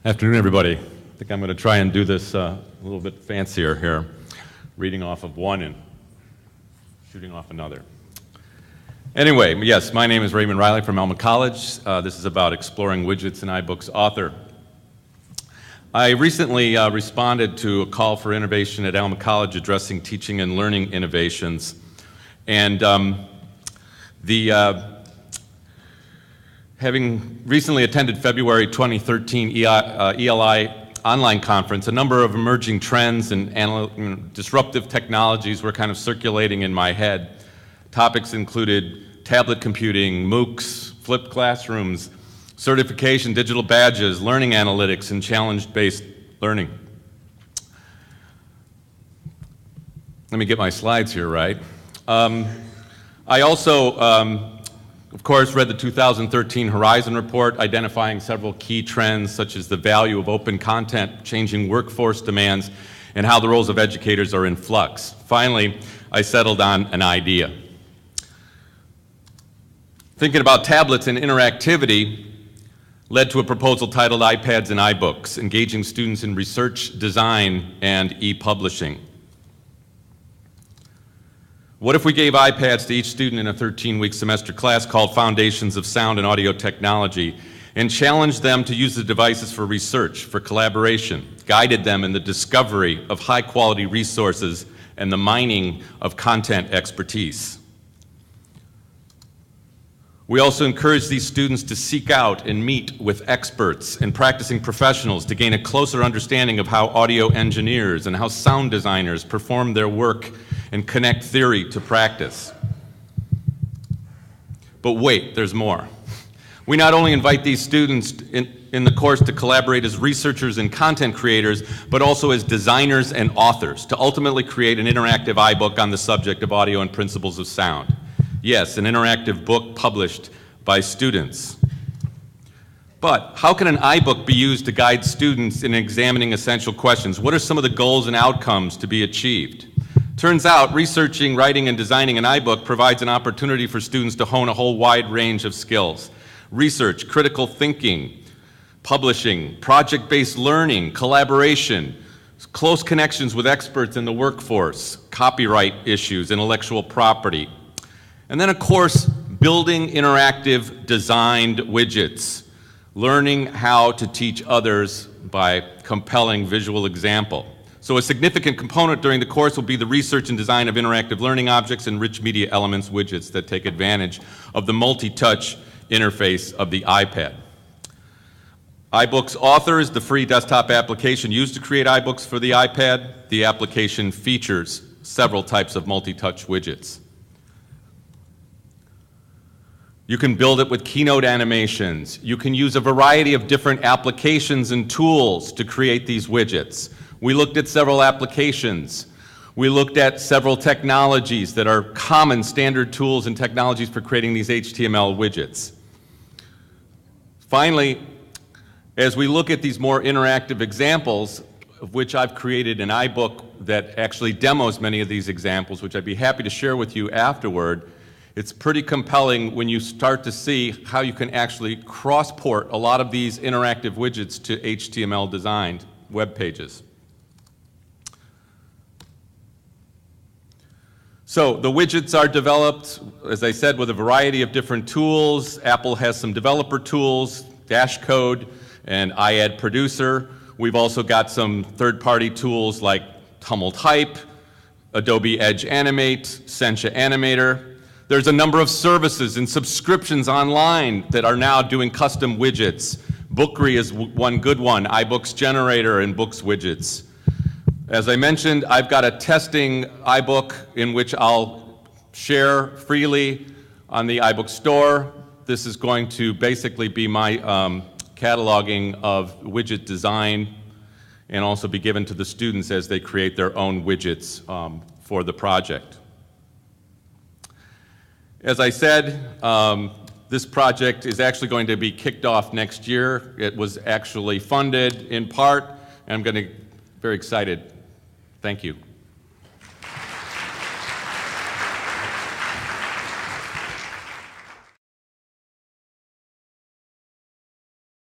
Afternoon, everybody. I think I'm going to try and do this a little bit fancier here, reading off of one and shooting off another. Anyway, yes, my name is Raymond Riley from Elma College. This is about exploring widgets in iBooks author. I recently responded to a call for innovation at Elma College addressing teaching and learning innovations. And having recently attended February 2013 ELI online conference, a number of emerging trends and disruptive technologies were kind of circulating in my head. Topics included tablet computing, MOOCs, flipped classrooms, certification, digital badges, learning analytics, and challenge-based learning. Let me get my slides here right. I also, of course, read the 2013 Horizon Report identifying several key trends such as the value of open content, changing workforce demands, and how the roles of educators are in flux. Finally, I settled on an idea. Thinking about tablets and interactivity led to a proposal titled iPads and iBooks, engaging students in research, design, and e-publishing. What if we gave iPads to each student in a 13-week semester class called Foundations of Sound and Audio Technology and challenged them to use the devices for research, for collaboration, guided them in the discovery of high-quality resources and the mining of content expertise? We also encourage these students to seek out and meet with experts and practicing professionals to gain a closer understanding of how audio engineers and how sound designers perform their work and connect theory to practice. But wait, there's more. We not only invite these students in the course to collaborate as researchers and content creators, but also as designers and authors to ultimately create an interactive iBook on the subject of audio and principles of sound. Yes, an interactive book published by students. But how can an iBook be used to guide students in examining essential questions? What are some of the goals and outcomes to be achieved? Turns out, researching, writing, and designing an iBook provides an opportunity for students to hone a whole wide range of skills. Research, critical thinking, publishing, project-based learning, collaboration, close connections with experts in the workforce, copyright issues, intellectual property. And then, of course, building interactive designed widgets, learning how to teach others by compelling visual example. So a significant component during the course will be the research and design of interactive learning objects and rich media elements widgets that take advantage of the multi-touch interface of the iPad. iBooks Author is the free desktop application used to create iBooks for the iPad. The application features several types of multi-touch widgets. You can build it with keynote animations. You can use a variety of different applications and tools to create these widgets. We looked at several applications. We looked at several technologies that are common standard tools and technologies for creating these HTML widgets. Finally, as we look at these more interactive examples, of which I've created an iBook that actually demos many of these examples, which I'd be happy to share with you afterward, it's pretty compelling when you start to see how you can actually cross-port a lot of these interactive widgets to HTML-designed web pages. So the widgets are developed, as I said, with a variety of different tools. Apple has some developer tools, Dash Code and iAd Producer. We've also got some third-party tools like Tumult Hype, Adobe Edge Animate, Sencha Animator. There's a number of services and subscriptions online that are now doing custom widgets. Bookry is one good one, iBooks Generator and Books Widgets. As I mentioned, I've got a testing iBook in which I'll share freely on the iBook store. This is going to basically be my cataloging of widget design and also be given to the students as they create their own widgets for the project. As I said, this project is actually going to be kicked off next year. It was actually funded in part, and I'm very excited. Thank you.